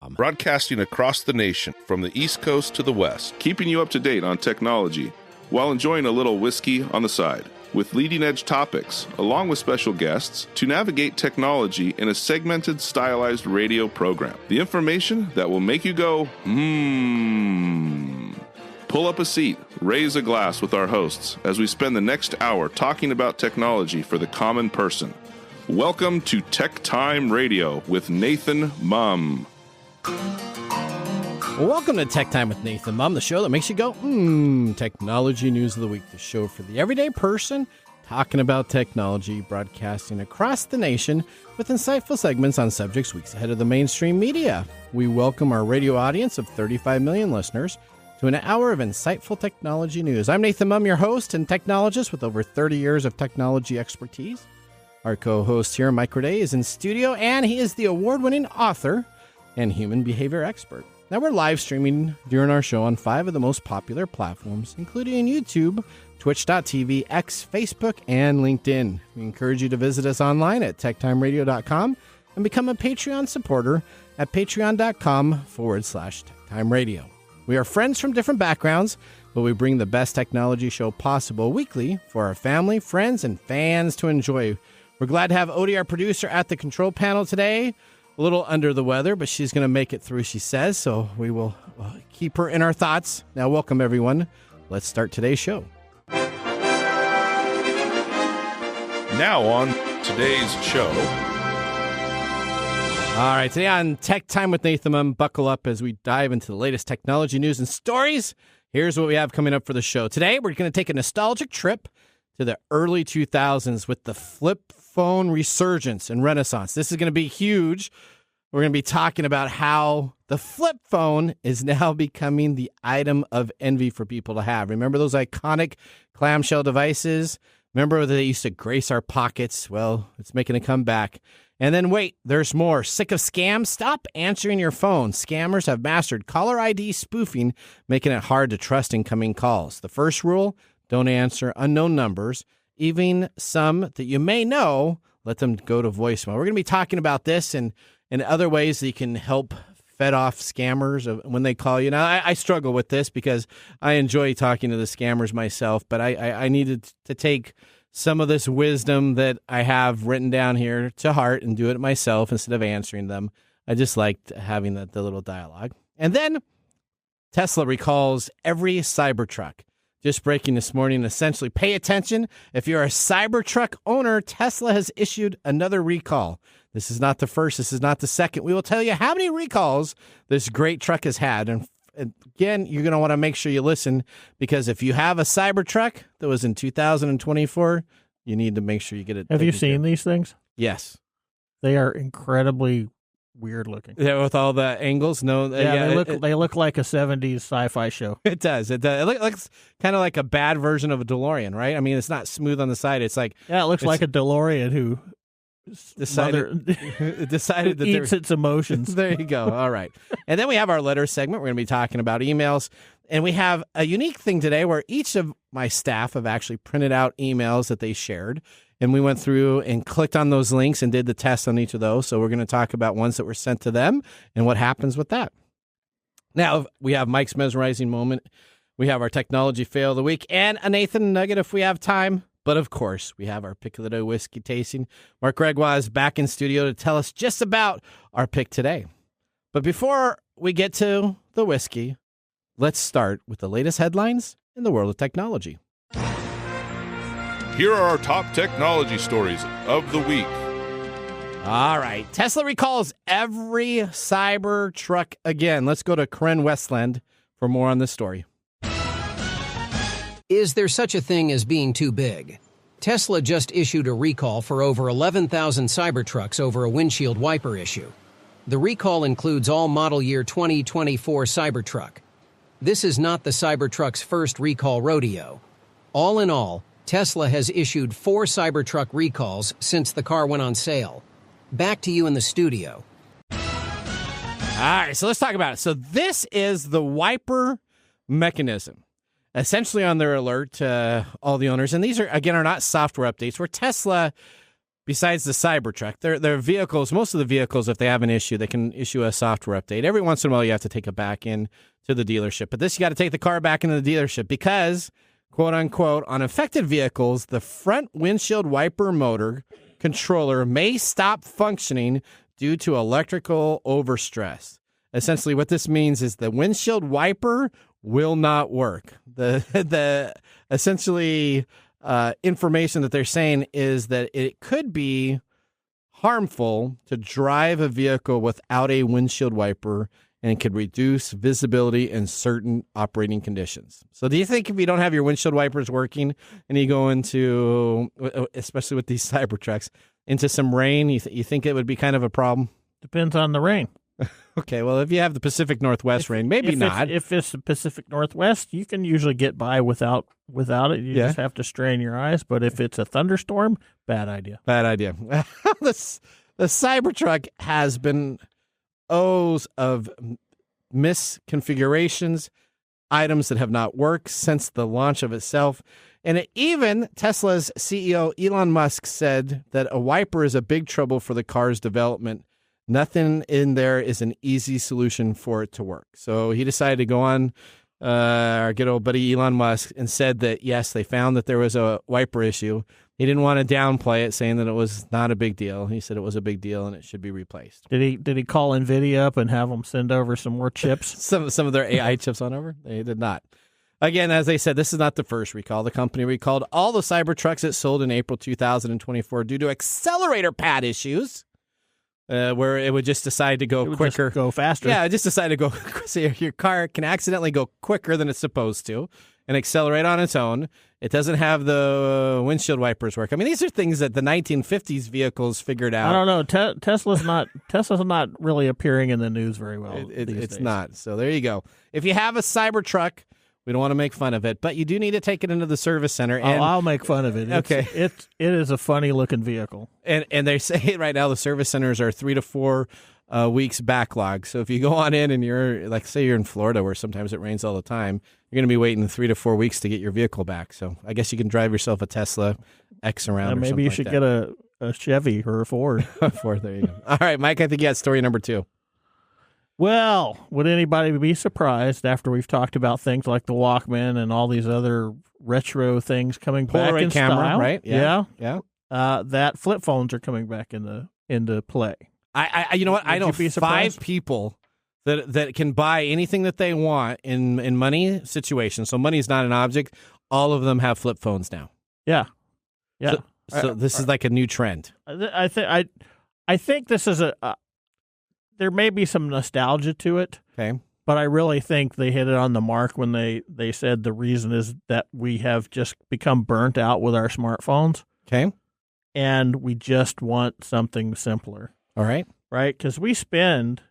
Broadcasting across the nation from the East Coast to the West, keeping you up to date on technology while enjoying a little whiskey on the side, with leading-edge topics, along with special guests, to navigate technology in a segmented, stylized radio program. The information that will make you go, Pull up a seat, raise a glass with our hosts as we spend the next hour talking about technology for the common person. Welcome to Tech Time Radio with Nathan Mumm. Welcome to Tech Time with Nathan Mumm, the show that makes you go, technology news of the week, the show for the everyday person talking about technology, broadcasting across the nation with insightful segments on subjects weeks ahead of the mainstream media. We welcome our radio audience of 35 million listeners to an hour of insightful technology news. I'm Nathan Mumm, your host and technologist with over 30 years of technology expertise. Our co-host here, Mike Corday, is in studio, and he is the award-winning author and human behavior expert. Now, we're live streaming during our show on 5 of the most popular platforms, including YouTube, Twitch.tv, X, Facebook, and LinkedIn. We encourage you to visit us online at techtimeradio.com and become a Patreon supporter at patreon.com/techtimeradio. We are friends from different backgrounds, but we bring the best technology show possible weekly for our family, friends, and fans to enjoy. We're glad to have Odie, our producer, at the control panel today. A little under the weather, but she's going to make it through, she says, so we will keep her in our thoughts. Now, welcome, everyone. Let's start today's show. Now on today's show. All right, today on Tech Time with Nathan Mumm, buckle up as we dive into the latest technology news and stories. Here's what we have coming up for the show. Today, we're going to take a nostalgic trip to the early 2000s with the flip phone resurgence and renaissance. This is going to be huge. We're going to be talking about how the flip phone is now becoming the item of envy for people to have. Remember those iconic clamshell devices? Remember that they used to grace our pockets? Well, it's making a comeback. And then wait, there's more. Sick of scams? Stop answering your phone. Scammers have mastered caller ID spoofing, making it hard to trust incoming calls. The first rule, don't answer unknown numbers. Even some that you may know, let them go to voicemail. We're going to be talking about this and other ways that you can help fed off scammers when they call you. Now, I struggle with this because I enjoy talking to the scammers myself, but I needed to take some of this wisdom that I have written down here to heart and do it myself instead of answering them. I just liked having the little dialogue. And then Tesla recalls every Cybertruck. Just breaking this morning, essentially, pay attention. If you're a Cybertruck owner, Tesla has issued another recall. This is not the first. This is not the second. We will tell you how many recalls this great truck has had. And again, you're going to want to make sure you listen, because if you have a Cybertruck that was in 2024, you need to make sure you get it. Have you seen these things? Yes. They are incredibly weird looking. Yeah, with all the angles. No, they look like a 70s sci-fi show. It does. It looks kind of like a bad version of a DeLorean, right? I mean, it's not smooth on the side. It's like it looks like a DeLorean who decided that eats its emotions. There you go. All right. And then we have our letter segment. We're going to be talking about emails, and we have a unique thing today where each of my staff have actually printed out emails that they shared. And we went through and clicked on those links and did the test on each of those. So we're going to talk about ones that were sent to them and what happens with that. Now, we have Mike's mesmerizing moment. We have our technology fail of the week and a Nathan nugget if we have time. But of course, we have our pick of the day whiskey tasting. Mark Gregoire is back in studio to tell us just about our pick today. But before we get to the whiskey, let's start with the latest headlines in the world of technology. Here are our top technology stories of the week. All right. Tesla recalls every Cybertruck again. Let's go to Karen Westland for more on this story. Is there such a thing as being too big? Tesla just issued a recall for over 11,000 Cybertrucks over a windshield wiper issue. The recall includes all model year 2024 Cybertruck. This is not the Cybertruck's first recall rodeo. All in all, Tesla has issued 4 Cybertruck recalls since the car went on sale. Back to you in the studio. All right, so let's talk about it. So this is the wiper mechanism, essentially on their alert to all the owners. And these are not software updates where Tesla besides the Cybertruck, their vehicles, most of the vehicles, if they have an issue, they can issue a software update. Every once in a while, you have to take it back in to the dealership. But this, you got to take the car back into the dealership because, quote unquote, on affected vehicles, the front windshield wiper motor controller may stop functioning due to electrical overstress. Essentially, what this means is the windshield wiper will not work. The essentially information that they're saying is that it could be harmful to drive a vehicle without a windshield wiper, and it could reduce visibility in certain operating conditions. So do you think if you don't have your windshield wipers working and you go into, especially with these Cybertrucks, into some rain, you think it would be kind of a problem? Depends on the rain. Okay, well, if you have the Pacific Northwest rain, maybe not. If it's the Pacific Northwest, you can usually get by without it. You just have to strain your eyes. But if it's a thunderstorm, bad idea. Bad idea. The Cybertruck has been O's of misconfigurations, items that have not worked since the launch of itself. And even Tesla's CEO Elon Musk said that a wiper is a big trouble for the car's development. Nothing in there is an easy solution for it to work. So he decided to go on our good old buddy Elon Musk and said that, yes, they found that there was a wiper issue. He didn't want to downplay it, saying that it was not a big deal. He said it was a big deal and it should be replaced. Did he call NVIDIA up and have them send over some more chips? some of their AI chips on over? They did not. Again, as they said, this is not the first recall. The company recalled all the Cybertrucks it sold in April 2024 due to accelerator pad issues. Where it would just decide to go quicker. Go faster. Yeah, it just decided to go. So your car can accidentally go quicker than it's supposed to and accelerate on its own. It doesn't have the windshield wipers work. I mean, these are things that the 1950s vehicles figured out. I don't know. Tesla's not really appearing in the news very well. It's not. So there you go. If you have a Cybertruck, we don't want to make fun of it, but you do need to take it into the service center. And, I'll make fun of it. It is a funny looking vehicle. And they say right now the service centers are 3 to 4 weeks backlog. So if you go on in and you're, like, say you're in Florida where sometimes it rains all the time, you're going to be waiting 3 to 4 weeks to get your vehicle back. So I guess you can drive yourself a Tesla X around. Maybe you should get a Chevy or a Ford. Ford, there you go. All right, Mike, I think you got story number 2. Well, would anybody be surprised after we've talked about things like the Walkman and all these other retro things coming back in camera, style? Right? Yeah. That flip phones are coming back into play. I you know what? I know 5 people that can buy anything that they want in money situations. So money is not an object. All of them have flip phones now. Yeah. So this is like a new trend. I think this is there may be some nostalgia to it. Okay. But I really think they hit it on the mark when they said the reason is that we have just become burnt out with our smartphones. Okay. And we just want something simpler. All right. Right? Because we spend,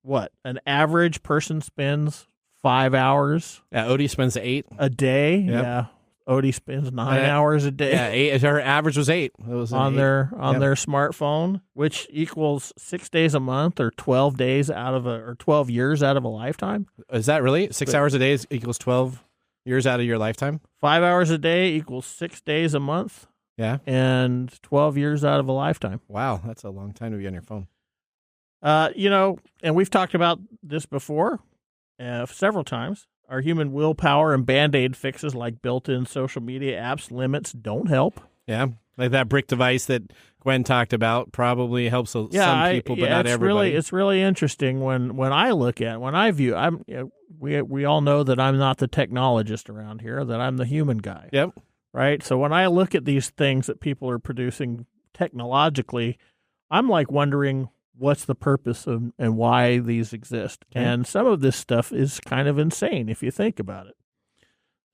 an average person spends 5 hours. Yeah, Odie spends 8 a day. Yep. Yeah. Odie spends 9 hours a day. Yeah, 8. Her average was 8. It was on their smartphone, which equals 6 days a month or 12 days or 12 years out of a lifetime. Is that really 6 hours a day equals 12 years out of your lifetime? 5 hours a day equals 6 days a month. Yeah, and 12 years out of a lifetime. Wow, that's a long time to be on your phone. And we've talked about this before several times. Our human willpower and Band-Aid fixes like built-in social media apps limits don't help. Yeah, like that brick device that Gwen talked about probably helps some people, but not everybody. It's really interesting when I view. We all know that I'm not the technologist around here, that I'm the human guy. Yep. Right? So when I look at these things that people are producing technologically, I'm like wondering what's the purpose of and why these exist. Okay. And some of this stuff is kind of insane if you think about it.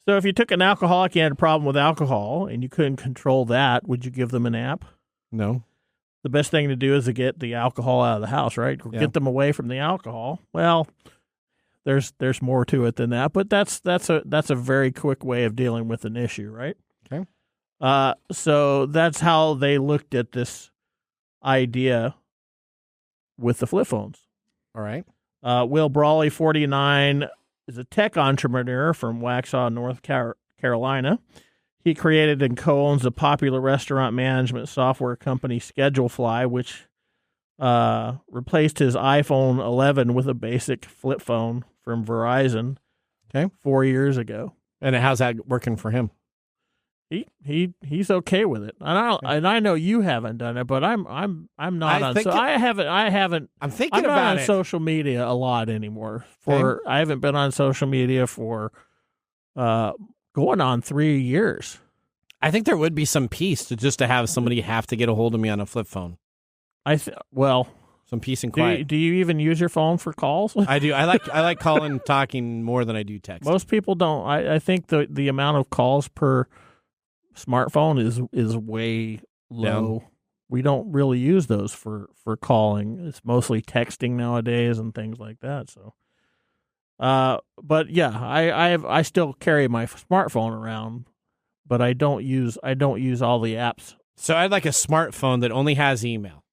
So if you took an alcoholic, you had a problem with alcohol, and you couldn't control that, would you give them an app? No. The best thing to do is to get the alcohol out of the house, right? Or get them away from the alcohol. Well, there's more to it than that, but that's a very quick way of dealing with an issue, right? Okay. So that's how they looked at this idea with the flip phones. All right. Will Brawley, 49, is a tech entrepreneur from Waxhaw, North Carolina. He created and co-owns the popular restaurant management software company Schedulefly, which replaced his iPhone 11 with a basic flip phone from Verizon 4 years ago. And how's that working for him? He's okay with it. And I know you haven't done it, but I'm not on. So I haven't. I'm thinking I'm not about on it. social media a lot anymore. I haven't been on social media for going on 3 years. I think there would be some peace to have somebody have to get a hold of me on a flip phone. Some peace and quiet. Do you even use your phone for calls? I do. I like calling and talking more than I do text. Most people don't. I think the amount of calls per smartphone is way low. Down. We don't really use those for calling. It's mostly texting nowadays and things like that. So, but yeah, I still carry my smartphone around, but I don't use all the apps. So I'd like a smartphone that only has email.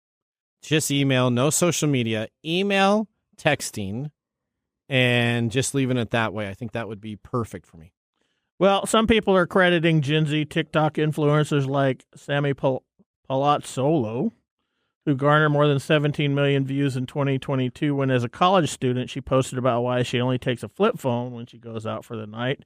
Just email, no social media, email, texting, and just leaving it that way. I think that would be perfect for me. Well, some people are crediting Gen Z TikTok influencers like Sammy Palazzolo, who garnered more than 17 million views in 2022 when, as a college student, she posted about why she only takes a flip phone when she goes out for the night.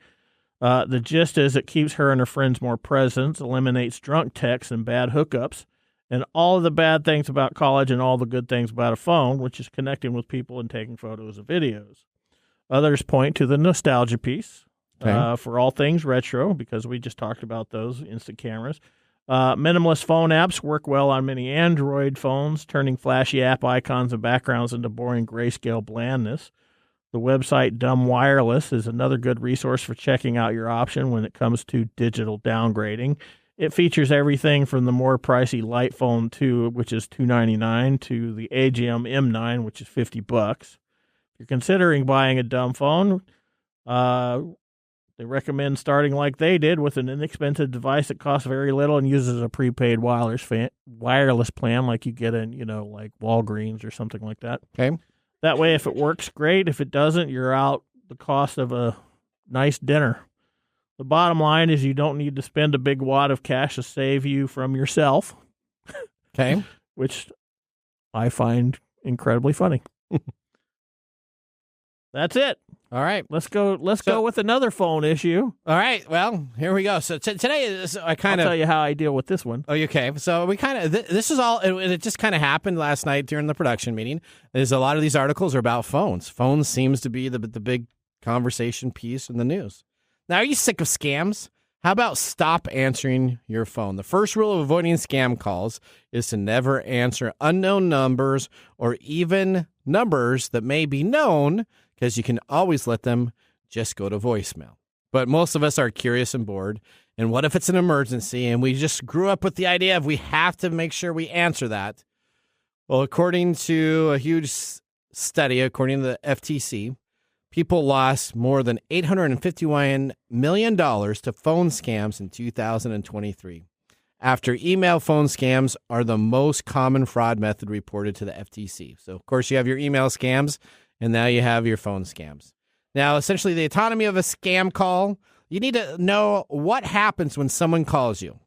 The gist is it keeps her and her friends more present, eliminates drunk texts and bad hookups, and all of the bad things about college and all the good things about a phone, which is connecting with people and taking photos and videos. Others point to the nostalgia piece for all things retro, because we just talked about those instant cameras. Minimalist phone apps work well on many Android phones, turning flashy app icons and backgrounds into boring grayscale blandness. The website Dumb Wireless is another good resource for checking out your option when it comes to digital downgrading. It features everything from the more pricey Light Phone 2, which is $299, to the AGM M9, which is $50. If you're considering buying a dumb phone, they recommend starting like they did with an inexpensive device that costs very little and uses a prepaid wireless plan like you get in, like Walgreens or something like that. Okay. That way, if it works, great. If it doesn't, you're out the cost of a nice dinner. The bottom line is you don't need to spend a big wad of cash to save you from yourself. Okay. Which I find incredibly funny. That's it. All right. Let's go with another phone issue. All right. Well, here we go. So today is I'll tell you how I deal with this one. Oh, okay. So we kind of this is all. It just kind of happened last night during the production meeting. There's a lot of these articles are about phones. Phones seems to be the big conversation piece in the news. Now, are you sick of scams? How about stop answering your phone? The first rule of avoiding scam calls is to never answer unknown numbers or even numbers that may be known, because you can always let them just go to voicemail. But most of us are curious and bored. And what if it's an emergency and we just grew up with the idea of we have to make sure we answer that? Well, according to a huge study, according to the FTC, people lost more than $851 million to phone scams in 2023. After email, phone scams are the most common fraud method reported to the FTC. So, of course, you have your email scams, and now you have your phone scams. Now, essentially, the autonomy of a scam call, you need to know what happens when someone calls you.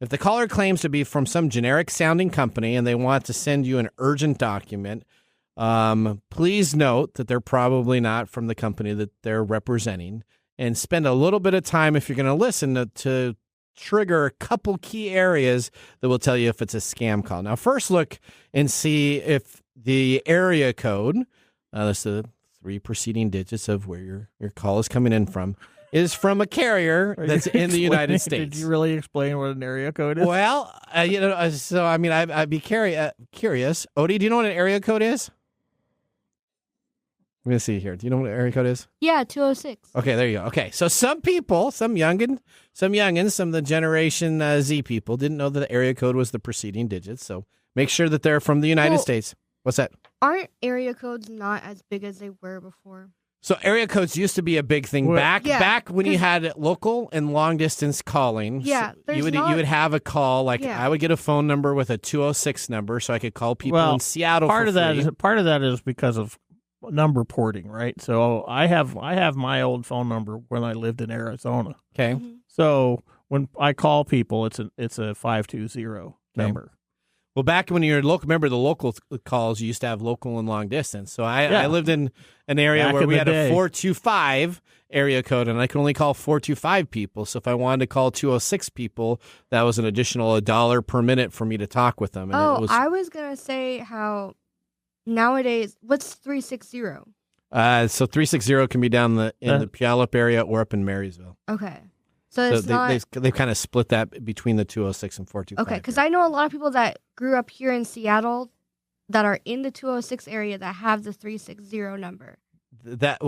If the caller claims to be from some generic-sounding company and they want to send you an urgent document, please note that they're probably not from the company that they're representing, and spend a little bit of time, if you're going to listen, to trigger a couple key areas that will tell you if it's a scam call. Now, first look and see if the area code, that's the 3 preceding digits of where your call is coming in from, is from a carrier that's in the United States. Did you really explain what an area code is? Well, so I mean, I'd be curious. Odie, do you know what an area code is? Let me see here. Do you know what area code is? Yeah, 206. Okay, there you go. Okay, so some people, some youngins, some of the Generation Z people didn't know that the area code was the preceding digits. So make sure that they're from the United States. What's that? Aren't area codes not as big as they were before? So area codes used to be a big thing back when you had local and long distance calling. Yeah, so you would have a call like I would get a phone number with a 206 number, so I could call people in Seattle. Part of that is because of number porting, right? So I have my old phone number when I lived in Arizona. Okay. Mm-hmm. So when I call people, it's a 520 number. Well, back when you're local, remember the local calls, you used to have local and long distance. So I lived in an area Back where in we the had day. a 425 area code, and I could only call 425 people. So if I wanted to call 206 people, that was an additional $1 per minute for me to talk with them. And I was going to say how nowadays, what's 360? So 360 can be down in the Puyallup area or up in Marysville. Okay. So it's they've kind of split that between the 206 and 425. Okay, because I know a lot of people that grew up here in Seattle that are in the 206 area that have the 360 number.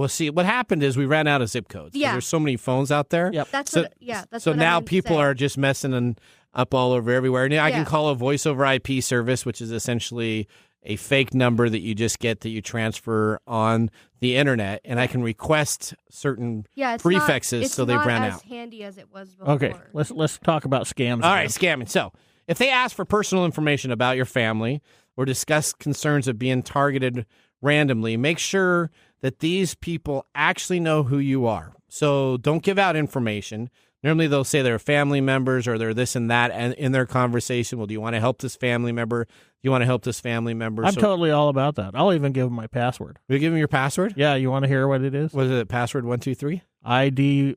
See, what happened is we ran out of zip codes. Yeah. There's so many phones out there. Yep. That's so what now I meant to people say. are just messing up all over everywhere. Now I can Yeah. call a voice over IP service, which is essentially a fake number that you just get that you transfer on the internet, and I can request certain prefixes so they ran out. It's not as out. handy as it was before. Okay, let's talk about scams. All right, scamming. So if they ask for personal information about your family or discuss concerns of being targeted randomly, make sure that these people actually know who you are. So don't give out information. Normally they'll say they're family members or they're this and that, and in their conversation, well, do you want to help this family member? Do you want to help this family member? I'm totally all about that. I'll even give them my password. You give them your password? Yeah, you want to hear what it is? What is it? Password 123? ID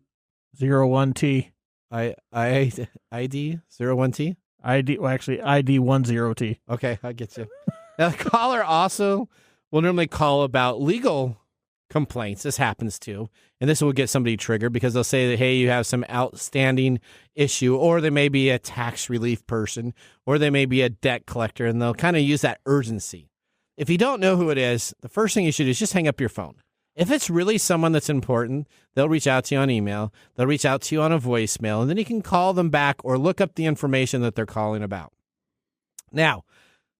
01T. ID 01T? Actually ID 10T. Okay, I get you. Now, the caller also will normally call about legal complaints. This happens too. And this will get somebody triggered because they'll say that, hey, you have some outstanding issue, or they may be a tax relief person, or they may be a debt collector, and they'll kind of use that urgency. If you don't know who it is, the first thing you should do is just hang up your phone. If it's really someone that's important, they'll reach out to you on email, they'll reach out to you on a voicemail, and then you can call them back or look up the information that they're calling about. Now,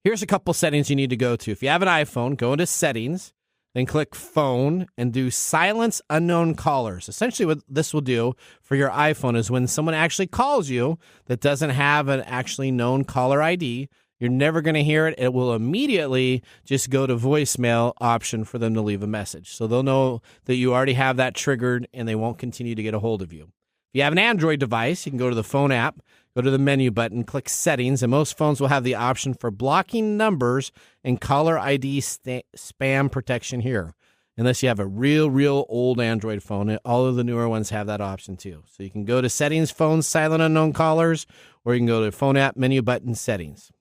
here's a couple settings you need to go to. If you have an iPhone, go into settings, then click phone and do silence unknown callers. Essentially what this will do for your iPhone is when someone actually calls you that doesn't have an actually known caller ID, you're never going to hear it. It will immediately just go to voicemail option for them to leave a message. So they'll know that you already have that triggered and they won't continue to get a hold of you. If you have an Android device, you can go to the phone app, go to the menu button, click settings, and most phones will have the option for blocking numbers and caller ID spam protection here. Unless you have a real old Android phone, all of the newer ones have that option too. So you can go to settings, phone, silent unknown callers, or you can go to phone app, menu button, settings.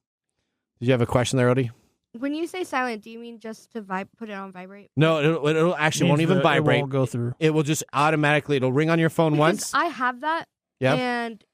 Did you have a question there, Odie? When you say silent, do you mean just to put it on vibrate? No, it'll actually won't even vibrate. It won't go through. It will just automatically, it'll ring on your phone once. I have that, Yep. and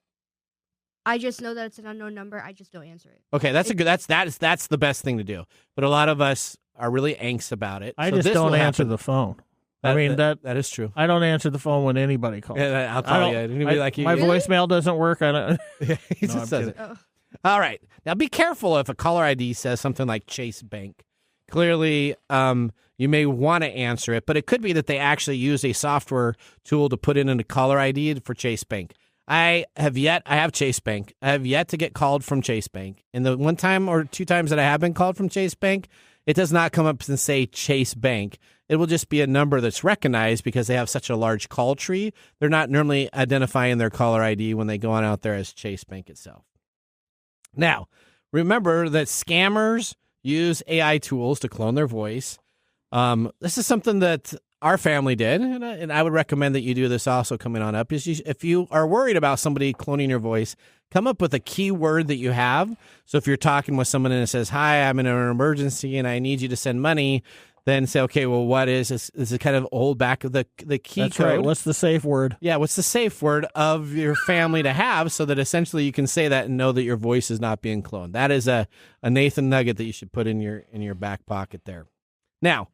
I just know that it's an unknown number. I just don't answer it. Okay, that's the best thing to do. But a lot of us are really anxious about it. I So just this don't will answer happen. the phone. That is true. I don't answer the phone when anybody calls. Yeah, I'll tell you. It'll be like you. My Really? voicemail doesn't work. I don't. He No, just I'm says kidding. it. Oh. All right. Now be careful if a caller ID says something like Chase Bank. Clearly, you may want to answer it, but it could be that they actually use a software tool to put in a caller ID for Chase Bank. I have Chase Bank. I have yet to get called from Chase Bank. And the one time or two times that I have been called from Chase Bank, it does not come up and say Chase Bank. It will just be a number that's recognized because they have such a large call tree. They're not normally identifying their caller ID when they go on out there as Chase Bank itself. Now, remember that scammers use AI tools to clone their voice. This is something that our family did, and I would recommend that you do this also coming on up. If you are worried about somebody cloning your voice, come up with a keyword that you have. So if you're talking with someone and it says, hi, I'm in an emergency and I need you to send money, then say, okay, well, what is this? This is kind of hold back of the key That's code. right. What's the safe word? Yeah, what's the safe word of your family to have so that essentially you can say that and know that your voice is not being cloned. That is a Nathan nugget that you should put in your back pocket there. Now,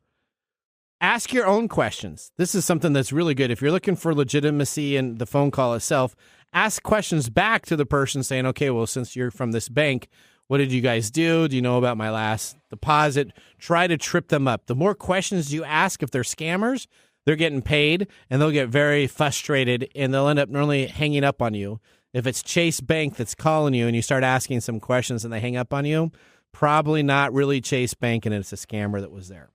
ask your own questions. This is something that's really good. If you're looking for legitimacy in the phone call itself, ask questions back to the person saying, okay, well, since you're from this bank, what did you guys do? Do you know about my last deposit? Try to trip them up. The more questions you ask, if they're scammers, they're getting paid and they'll get very frustrated and they'll end up normally hanging up on you. If it's Chase Bank that's calling you and you start asking some questions and they hang up on you, probably not really Chase Bank and it's a scammer that was there.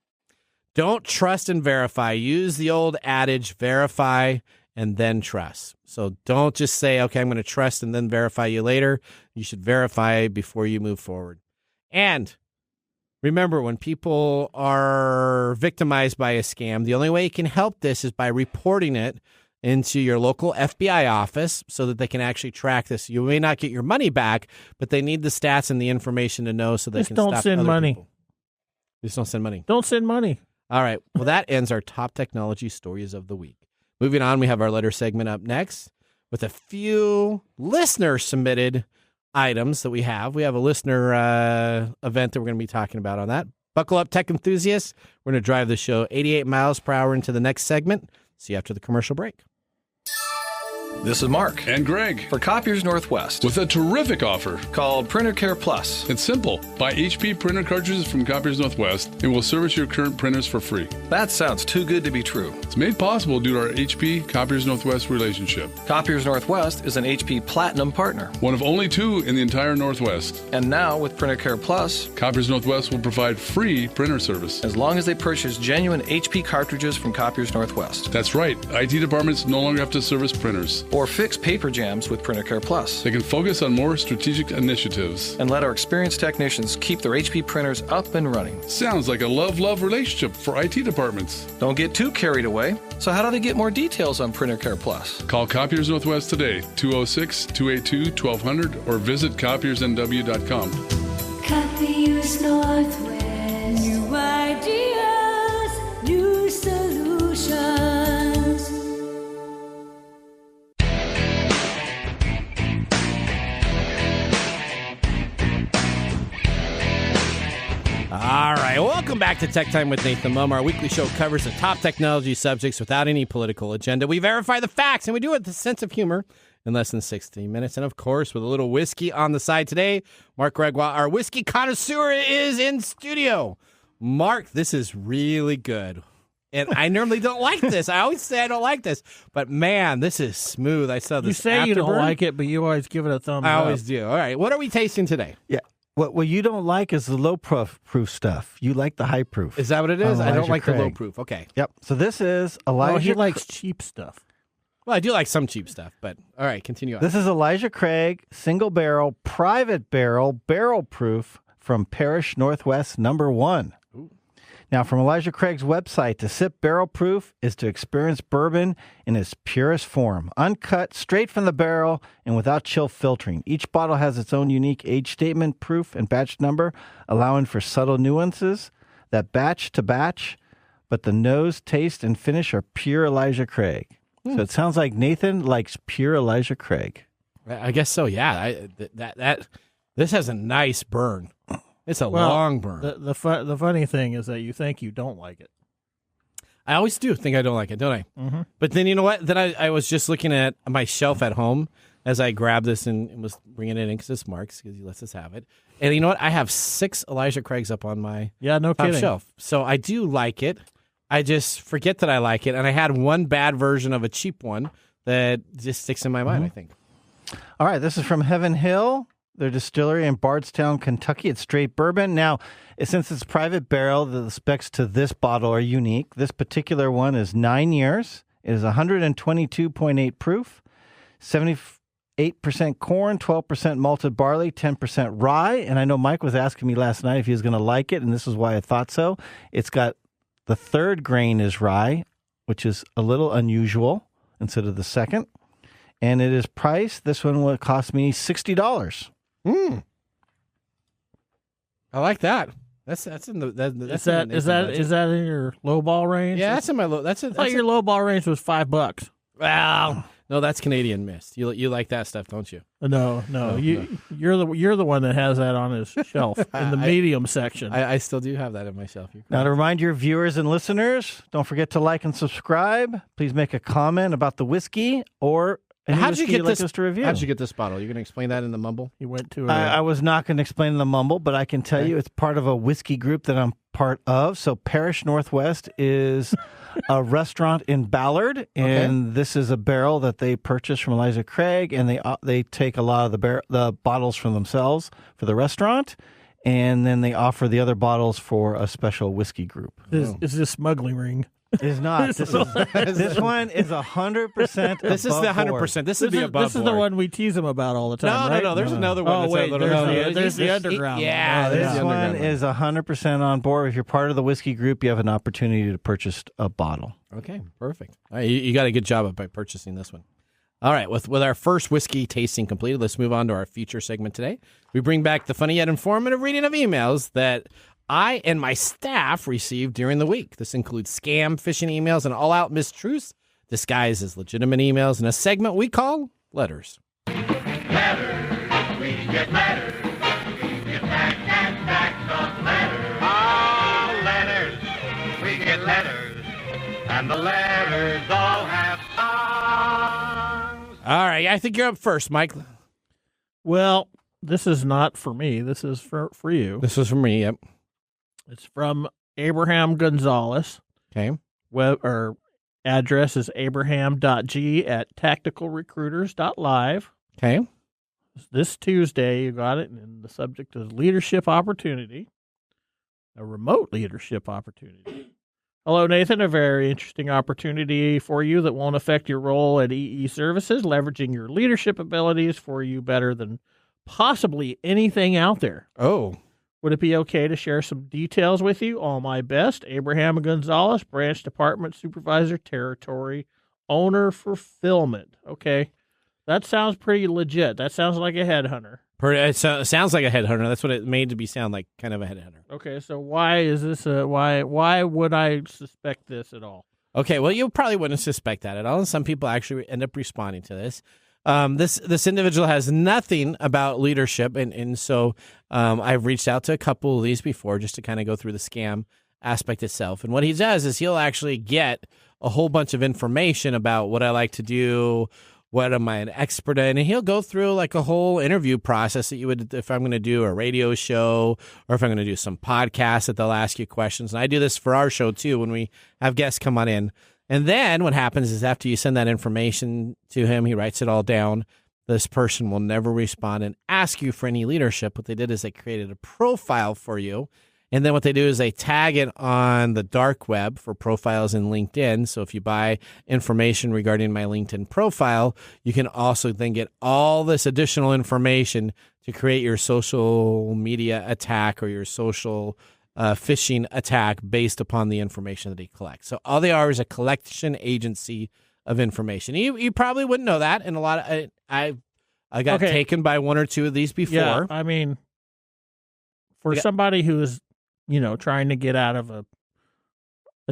Don't trust and verify. Use the old adage, verify and then trust. So don't just say, okay, I'm going to trust and then verify you later. You should verify before you move forward. And remember, when people are victimized by a scam, the only way you can help this is by reporting it into your local FBI office so that they can actually track this. You may not get your money back, but they need the stats and the information to know so they can stop send other money. people. Just don't send money. Don't send money. All right. Well, that ends our top technology stories of the week. Moving on, we have our letter segment up next with a few listener-submitted items that we have. We have a listener event that we're going to be talking about on that. Buckle up, tech enthusiasts. We're going to drive the show 88 miles per hour into the next segment. See you after the commercial break. This is Mark. And Greg. For Copiers Northwest. With a terrific offer called Printer Care Plus. It's simple. Buy HP printer cartridges from Copiers Northwest and we'll service your current printers for free. That sounds too good to be true. It's made possible due to our HP Copiers Northwest relationship. Copiers Northwest is an HP Platinum partner. One of only 2 in the entire Northwest. And now with Printer Care Plus, Copiers Northwest will provide free printer service. As long as they purchase genuine HP cartridges from Copiers Northwest. That's right. IT departments no longer have to service printers. Or fix paper jams with Printer Care Plus. They can focus on more strategic initiatives. And let our experienced technicians keep their HP printers up and running. Sounds like a love-love relationship for IT departments. Don't get too carried away. So how do they get more details on Printer Care Plus? Call Copiers Northwest today, 206-282-1200, or visit copiersnw.com. Copiers Northwest. New ideas, new solutions. All right, welcome back to Tech Time with Nathan Mum. Our weekly show covers the top technology subjects without any political agenda. We verify the facts, and we do it with a sense of humor in less than 60 minutes. And, of course, with a little whiskey on the side today, Mark Gregoire, our whiskey connoisseur, is in studio. Mark, this is really good. And I normally don't like this. I always say I don't like this. But, man, this is smooth. I saw this. You say you don't like it, but you always give it a thumbs up. I always do. All right, what are we tasting today? Yeah. What you don't like is the low-proof stuff. You like the high-proof. Is that what it is? I don't like Craig. the low proof. Okay. Yep. So this is Elijah. Oh, he likes cheap stuff. Well, I do like some cheap stuff, but all right, continue on. This is Elijah Craig, single barrel, private barrel proof from Parish Northwest number 1. Ooh. Now, from Elijah Craig's website, to sip barrel proof is to experience bourbon in its purest form, uncut, straight from the barrel, and without chill filtering. Each bottle has its own unique age statement, proof, and batch number, allowing for subtle nuances that batch to batch, but the nose, taste, and finish are pure Elijah Craig. So it sounds like Nathan likes pure Elijah Craig. I guess so. Yeah, this has a nice burn. It's a long burn. The funny thing is that you think you don't like it. I always do think I don't like it, don't I? Mm-hmm. But then you know what? Then I was just looking at my shelf at home as I grabbed this and was bringing it in because it's Mark's because he lets us have it. And you know what? I have 6 Elijah Craigs up on my top kidding. shelf. So I do like it. I just forget that I like it. And I had one bad version of a cheap one that just sticks in my mind, I think. All right, this is from Heaven Hill, their distillery in Bardstown, Kentucky. It's straight bourbon. Now, since it's private barrel, the specs to this bottle are unique. This particular one is 9 years. It is 122.8 proof, 78% corn, 12% malted barley, 10% rye. And I know Mike was asking me last night if he was going to like it, and this is why I thought so. It's got the third grain is rye, which is a little unusual instead of the second. And it is priced. This one will cost me $60. I like that. That's in the Is that in your low ball range? Yeah, that's in my low. I thought your low ball range was $5. Well, no, that's Canadian Mist. You like that stuff, don't you? No. You're the one that has that on his shelf in the medium section. I still do have that in my shelf. Now, to remind your viewers and listeners, don't forget to like and subscribe. Please make a comment about the whiskey or how'd you get this to review. How'd you get this bottle? You're going to explain that in the mumble? He went to. I was not going to explain in the mumble, but I can tell you it's part of a whiskey group that I'm part of. So Parish Northwest is a restaurant in Ballard, and this is a barrel that they purchased from Elijah Craig, and they take a lot of the bottles from themselves for the restaurant, and then they offer the other bottles for a special whiskey group. Is this smuggling ring? It's not. This one is 100%. This is the 100%. This is the above This is the one we tease them about all the time, right? No. There's another one. Oh, wait. There's the underground. Yeah, This one is 100% on board. If you're part of the whiskey group, you have an opportunity to purchase a bottle. Okay, perfect. All right, you got a good job by purchasing this one. All right, with our first whiskey tasting completed, let's move on to our feature segment today. We bring back the funny yet informative reading of emails that I and my staff received during the week. This includes scam, phishing emails, and all-out mistruths disguised as legitimate emails in a segment we call Letters. Letters, we get letters. We get back and back of letters. Oh, letters, we get letters. And the letters all have songs. All right, I think you're up first, Mike. Well, this is not for me. This is for you. This was for me, yep. It's from Abraham Gonzalez. Okay. Address is abraham.g@tacticalrecruiters.live. Okay. This Tuesday, you got it, and the subject is leadership opportunity, a remote leadership opportunity. Hello, Nathan. A very interesting opportunity for you that won't affect your role at EE Services, leveraging your leadership abilities for you better than possibly anything out there. Oh. Would it be okay to share some details with you? All my best. Abraham Gonzalez, Branch Department Supervisor, Territory Owner, Fulfillment. Okay. That sounds pretty legit. That sounds like a headhunter. It sounds like a headhunter. That's what it made to be sound like, kind of a headhunter. Okay, so why is this why would I suspect this at all? Okay, well, you probably wouldn't suspect that at all. And some people actually end up responding to this. This individual has nothing about leadership, and so I've reached out to a couple of these before just to kind of go through the scam aspect itself. And what he does is he'll actually get a whole bunch of information about what I like to do, what am I an expert in, and he'll go through like a whole interview process that you would if I'm going to do a radio show or if I'm going to do some podcast that they'll ask you questions. And I do this for our show too when we have guests come on in. And then what happens is after you send that information to him, he writes it all down. This person will never respond and ask you for any leadership. What they did is they created a profile for you. And then what they do is they tag it on the dark web for profiles in LinkedIn. So if you buy information regarding my LinkedIn profile, you can also then get all this additional information to create your social media attack or your social phishing attack based upon the information that he collects. So all they are is a collection agency of information. You probably wouldn't know that. And a lot of I got taken by one or two of these before. Yeah, I mean, for somebody who is, trying to get out of a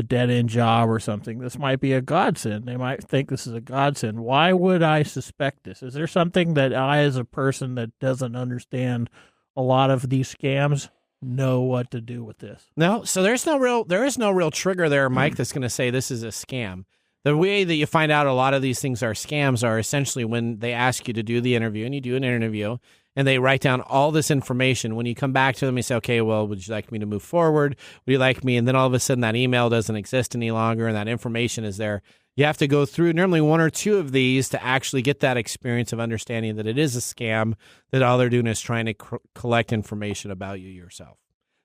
dead-end job or something, this might be a godsend. They might think this is a godsend. Why would I suspect this? Is there something that I, as a person that doesn't understand a lot of these scams, know what to do with this? No, so there is no real trigger there, Mike, that's going to say this is a scam. The way that you find out a lot of these things are scams are essentially when they ask you to do the interview, and you do an interview, and they write down all this information. When you come back to them, you say, okay, well, would you like me to move forward? Would you like me? And then all of a sudden that email doesn't exist any longer, and that information is there. You have to go through normally one or two of these to actually get that experience of understanding that it is a scam, that all they're doing is trying to collect information about you yourself.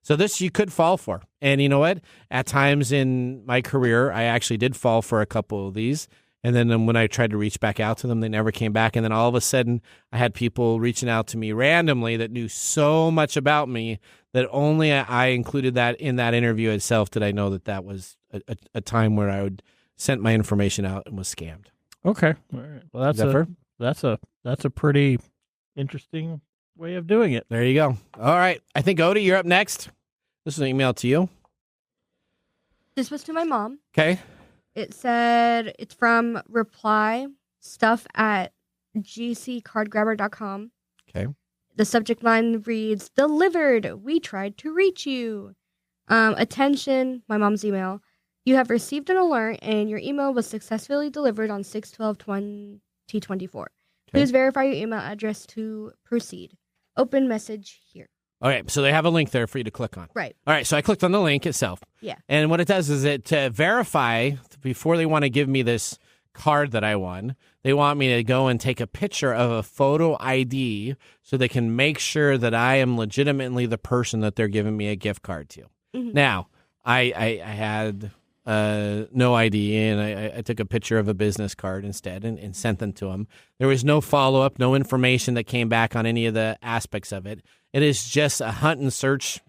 So this you could fall for. And you know what? At times in my career, I actually did fall for a couple of these. And then when I tried to reach back out to them, they never came back. And then all of a sudden, I had people reaching out to me randomly that knew so much about me that only I included that in that interview itself did I know that was a time where I would sent my information out and was scammed. Okay. All right. Well, that's a pretty interesting way of doing it. There you go. All right. I think, Odie, you're up next. This is an email to you. This was to my mom. Okay. It said it's from reply stuff at gccardgrabber.com. Okay. The subject line reads, "Delivered. We tried to reach you. Attention, my mom's email. You have received an alert and your email was successfully delivered on 6/12/2024. Please verify your email address to proceed. Open message here." Okay, so they have a link there for you to click on. Right. All right, so I clicked on the link itself. Yeah. And what it does is to verify, before they want to give me this card that I won, they want me to go and take a picture of a photo ID so they can make sure that I am legitimately the person that they're giving me a gift card to. Mm-hmm. Now, I had no ID, and I took a picture of a business card instead and sent them to him. There was no follow-up, no information that came back on any of the aspects of it. It is just a hunt and search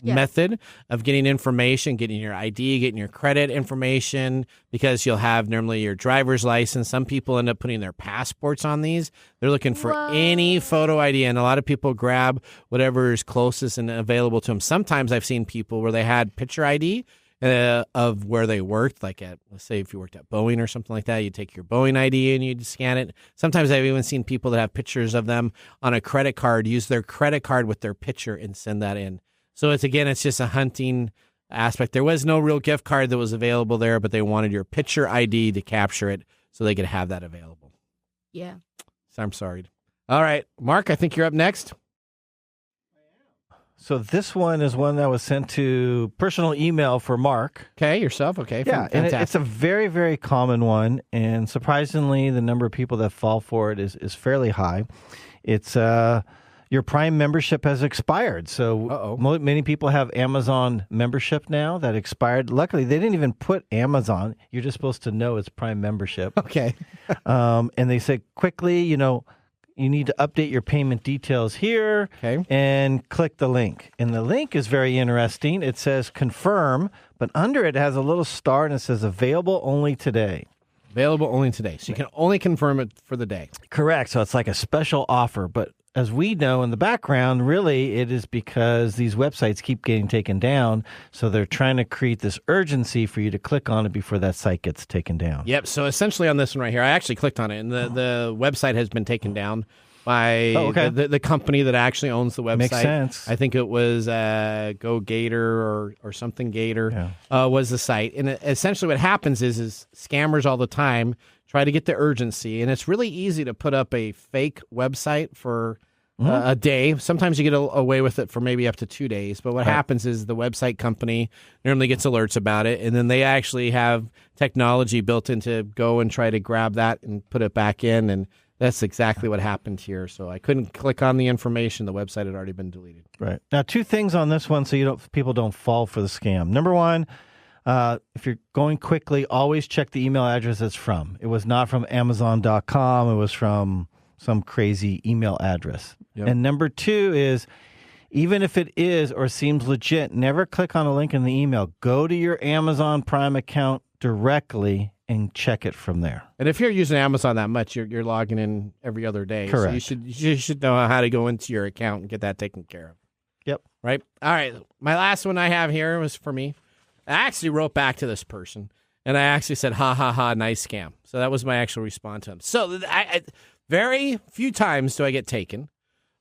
method of getting information, getting your ID, getting your credit information, because you'll have normally your driver's license. Some people end up putting their passports on these. They're looking for any photo ID, and a lot of people grab whatever is closest and available to them. Sometimes I've seen people where they had picture ID of where they worked, like at, let's say if you worked at Boeing or something like that, you take your Boeing ID and you'd scan it. Sometimes I've even seen people that have pictures of them on a credit card, use their credit card with their picture and send that in. So it's just a hunting aspect. There was no real gift card that was available there, but they wanted your picture ID to capture it so they could have that available. Yeah. So I'm sorry. All right, Mark, I think you're up next. So this one is one that was sent to personal email for Mark. Okay, yourself. Okay, yeah, and it's a very, very common one, and surprisingly, the number of people that fall for it is fairly high. It's your Prime membership has expired. So many people have Amazon membership now that expired. Luckily, they didn't even put Amazon. You're just supposed to know it's Prime membership. Okay, and they said quickly, you need to update your payment details here and click the link. And the link is very interesting. It says confirm, but under it has a little star and it says available only today. Available only today. So you can only confirm it for the day. Correct. So it's like a special offer. But as we know in the background, really it is because these websites keep getting taken down. So they're trying to create this urgency for you to click on it before that site gets taken down. Yep. So essentially on this one right here, I actually clicked on it, and the website has been taken down by the company that actually owns the website. Makes sense. I think it was Go Gator or something Gator was the site. And essentially what happens is scammers all the time try to get the urgency, and it's really easy to put up a fake website for a day. Sometimes you get away with it for maybe up to 2 days, but what happens is the website company normally gets alerts about it, and then they actually have technology built in to go and try to grab that and put it back in, and that's exactly what happened here. So I couldn't click on the information. The website had already been deleted. Right. Now, 2 things on this one so people don't fall for the scam. Number one, if you're going quickly, always check the email address it's from. It was not from Amazon.com. It was from some crazy email address. Yep. And number 2 is, even if it is or seems legit, never click on a link in the email. Go to your Amazon Prime account directly and check it from there. And if you're using Amazon that much, you're logging in every other day. Correct. So you should know how to go into your account and get that taken care of. Yep. Right? All right. My last one I have here was for me. I actually wrote back to this person, and I actually said, ha, ha, ha, nice scam. So that was my actual response to him. So I very few times do I get taken.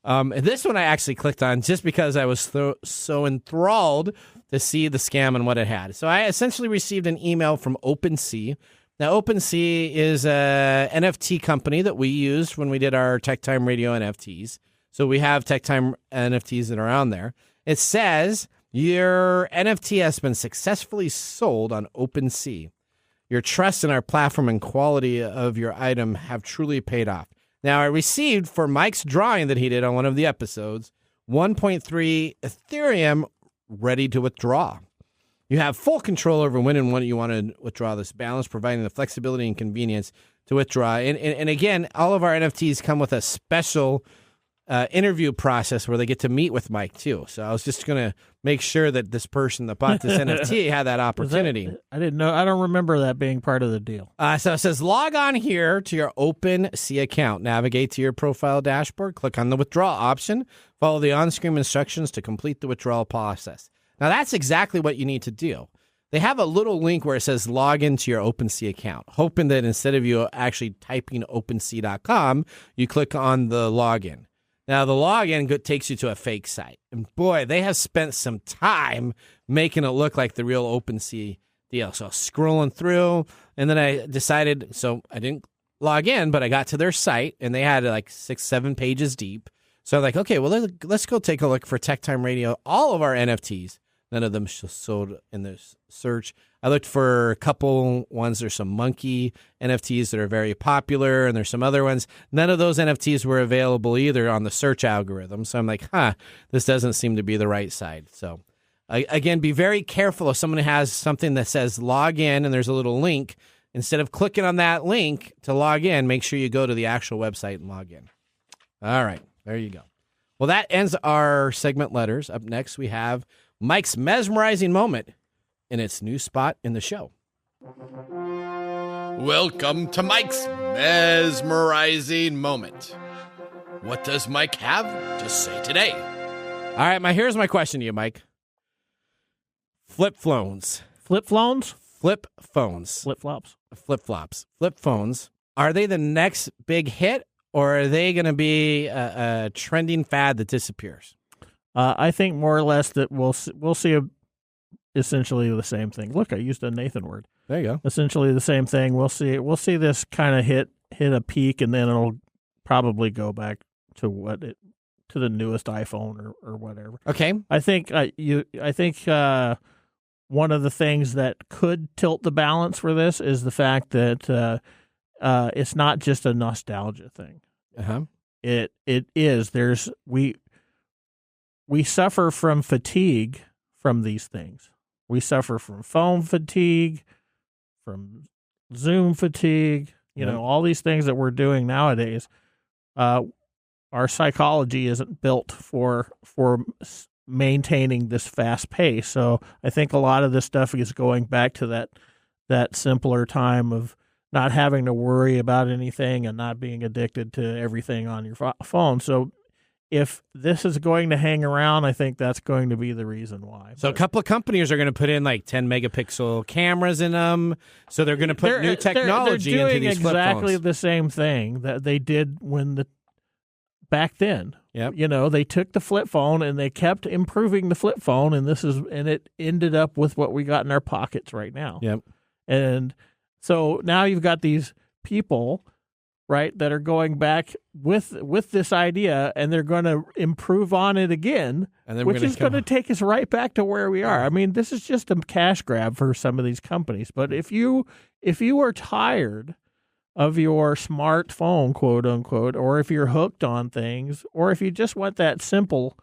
And this one I actually clicked on just because I was so enthralled to see the scam and what it had. So I essentially received an email from OpenSea. Now, OpenSea is a NFT company that we used when we did our TechTime Radio NFTs. So we have TechTime NFTs that are on there. It says your NFT has been successfully sold on OpenSea. Your trust in our platform and quality of your item have truly paid off. Now, I received, for Mike's drawing that he did on one of the episodes, 1.3 Ethereum ready to withdraw. You have full control over when and when you want to withdraw this balance, providing the flexibility and convenience to withdraw. And again, all of our NFTs come with a special interview process where they get to meet with Mike too. So I was just going to make sure that this person that bought this NFT had that opportunity. I didn't know. I don't remember that being part of the deal. So it says, log on here to your OpenSea account. Navigate to your profile dashboard. Click on the withdraw option. Follow the on-screen instructions to complete the withdrawal process. Now, that's exactly what you need to do. They have a little link where it says log into your OpenSea account, hoping that instead of you actually typing OpenSea.com, you click on the login. Now, the login takes you to a fake site. And boy, they have spent some time making it look like the real OpenSea deal. So scrolling through, and then I decided, so I didn't log in, but I got to their site, and they had like 6-7 pages deep. So I'm like, okay, well, let's go take a look for TechTime Radio, all of our NFTs. None of them sold in this search. I looked for a couple ones. There's some monkey NFTs that are very popular, and there's some other ones. None of those NFTs were available either on the search algorithm. So I'm like, this doesn't seem to be the right side. So Again, be very careful if someone has something that says log in and there's a little link. Instead of clicking on that link to log in, make sure you go to the actual website and log in. All right, there you go. Well, that ends our segment letters. Up next, we have Mike's mesmerizing moment in its new spot in the show. Welcome to Mike's mesmerizing moment. What does Mike have to say today? All right, here's my question to you, Mike. Flip phones. Flip phones? Flip phones. Flip flops. Flip flops. Flip phones. Are they the next big hit, or are they going to be a trending fad that disappears? I think more or less that we'll see essentially the same thing. Look, I used a Nathan word. There you go. Essentially the same thing. We'll see this kind of hit a peak, and then it'll probably go back to the newest iPhone or whatever. Okay. I think one of the things that could tilt the balance for this is the fact that it's not just a nostalgia thing. Uh-huh. It is. We suffer from fatigue from these things. We suffer from phone fatigue, from Zoom fatigue, all these things that we're doing nowadays. Our psychology isn't built for maintaining this fast pace. So I think a lot of this stuff is going back to that simpler time of not having to worry about anything and not being addicted to everything on your phone. So if this is going to hang around, I think that's going to be the reason why. So a couple of companies are going to put in like 10 megapixel cameras in them. So they're going to put new technology into these flip phones. They're doing exactly the same thing that they did back then. Yep. They took the flip phone and they kept improving the flip phone, and it ended up with what we got in our pockets right now. Yep. And so now you've got these people, right, that are going back with this idea, and they're going to improve on it again, which is going to take us right back to where we are. I mean, this is just a cash grab for some of these companies. But if you are tired of your smartphone, quote unquote, or if you're hooked on things, or if you just want that simple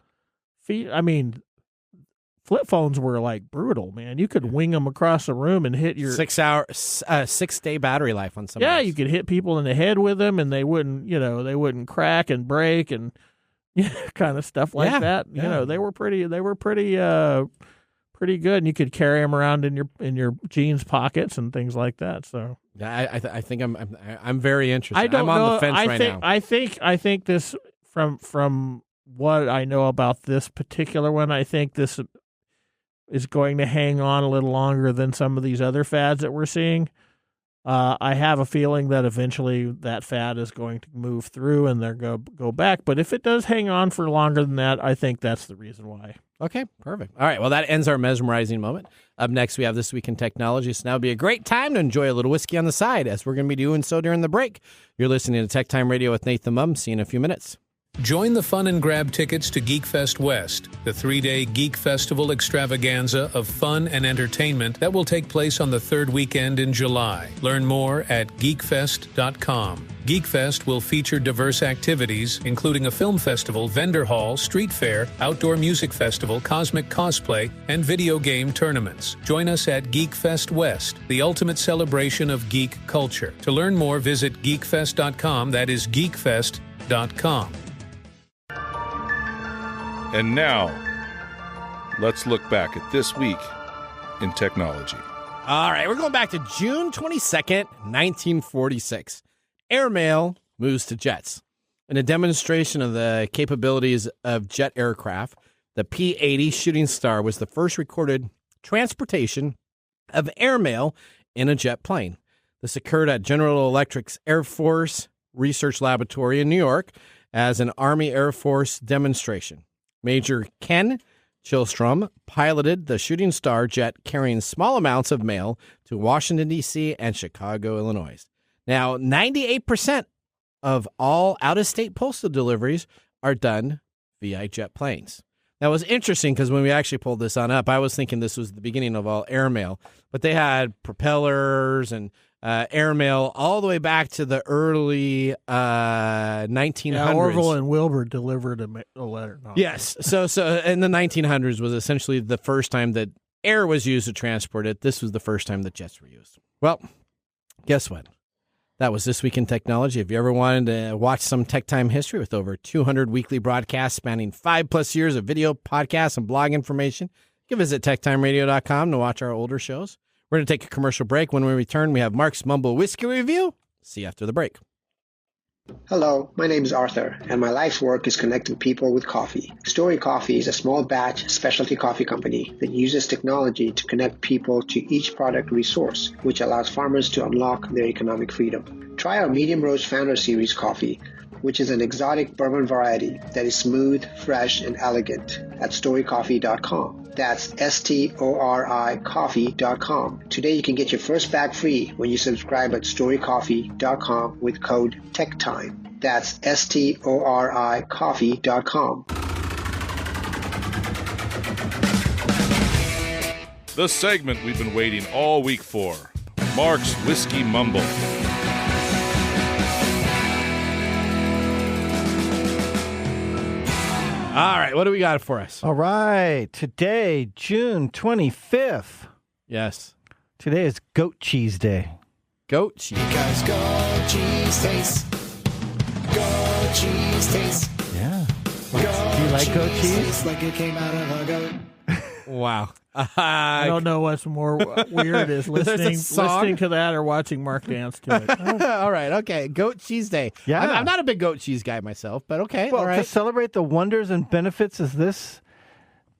flip phones were like brutal, man. You could wing them across the room and hit your 6-day battery life on some. Yeah, you could hit people in the head with them, and they wouldn't crack and break and kind of stuff like that. Yeah. They were pretty good, and you could carry them around in your jeans pockets and things like that. So I think I'm very interested. I don't know. On the fence now. I think this from what I know about this particular one, I think this is going to hang on a little longer than some of these other fads that we're seeing. I have a feeling that eventually that fad is going to move through and they're going to go back. But if it does hang on for longer than that, I think that's the reason why. Okay, perfect. All right, well, that ends our mesmerizing moment. Up next, we have This Week in Technology. So now would be a great time to enjoy a little whiskey on the side, as we're going to be doing so during the break. You're listening to Tech Time Radio with Nathan Mum. See you in a few minutes. Join the fun and grab tickets to GeekFest West, the 3-day Geek Festival extravaganza of fun and entertainment that will take place on the third weekend in July. Learn more at geekfest.com. GeekFest will feature diverse activities, including a film festival, vendor hall, street fair, outdoor music festival, cosmic cosplay, and video game tournaments. Join us at GeekFest West, the ultimate celebration of geek culture. To learn more, visit geekfest.com. That is geekfest.com. And now, let's look back at this week in technology. All right, we're going back to June 22nd, 1946. Airmail moves to jets. In a demonstration of the capabilities of jet aircraft, the P-80 Shooting Star was the first recorded transportation of airmail in a jet plane. This occurred at General Electric's Air Force Research Laboratory in New York as an Army Air Force demonstration. Major Ken Chilstrom piloted the Shooting Star jet carrying small amounts of mail to Washington, D.C. and Chicago, Illinois. Now, 98% of all out-of-state postal deliveries are done via jet planes. Now, it was interesting because when we actually pulled this on up, I was thinking this was the beginning of all airmail, but they had propellers and airmail all the way back to the early 1900s. Yeah, Orville and Wilbur delivered a letter. No. Yes. So in the 1900s was essentially the first time that air was used to transport it. This was the first time that jets were used. Well, guess what? That was This Week in Technology. If you ever wanted to watch some Tech Time history with over 200 weekly broadcasts spanning 5+ years of video, podcasts, and blog information, you can visit techtimeradio.com to watch our older shows. We're going to take a commercial break. When we return, we have Mark's Mumble Whiskey Review. See you after the break. Hello, my name is Arthur, and my life's work is connecting people with coffee. Story Coffee is a small batch specialty coffee company that uses technology to connect people to each product resource, which allows farmers to unlock their economic freedom. Try our Medium Roast Founder Series coffee, which is an exotic bourbon variety that is smooth, fresh, and elegant at storycoffee.com. That's STORI coffee.com. Today you can get your first bag free when you subscribe at storycoffee.com with code TechTime. That's STORI coffee.com. The segment we've been waiting all week for. Mark's Whiskey Mumble. All right, what do we got for us? All right, today, June 25th. Yes. Today is Goat Cheese Day. Goat cheese. Because goat cheese tastes. Goat cheese tastes. Yeah. Do you like goat cheese? Tastes like it came out of a goat. Wow. I don't know what's more weird is listening to that or watching Mark dance to it. All right, okay. Goat cheese day. Yeah. I'm not a big goat cheese guy myself, but okay. Well, all right. to celebrate the wonders and benefits of this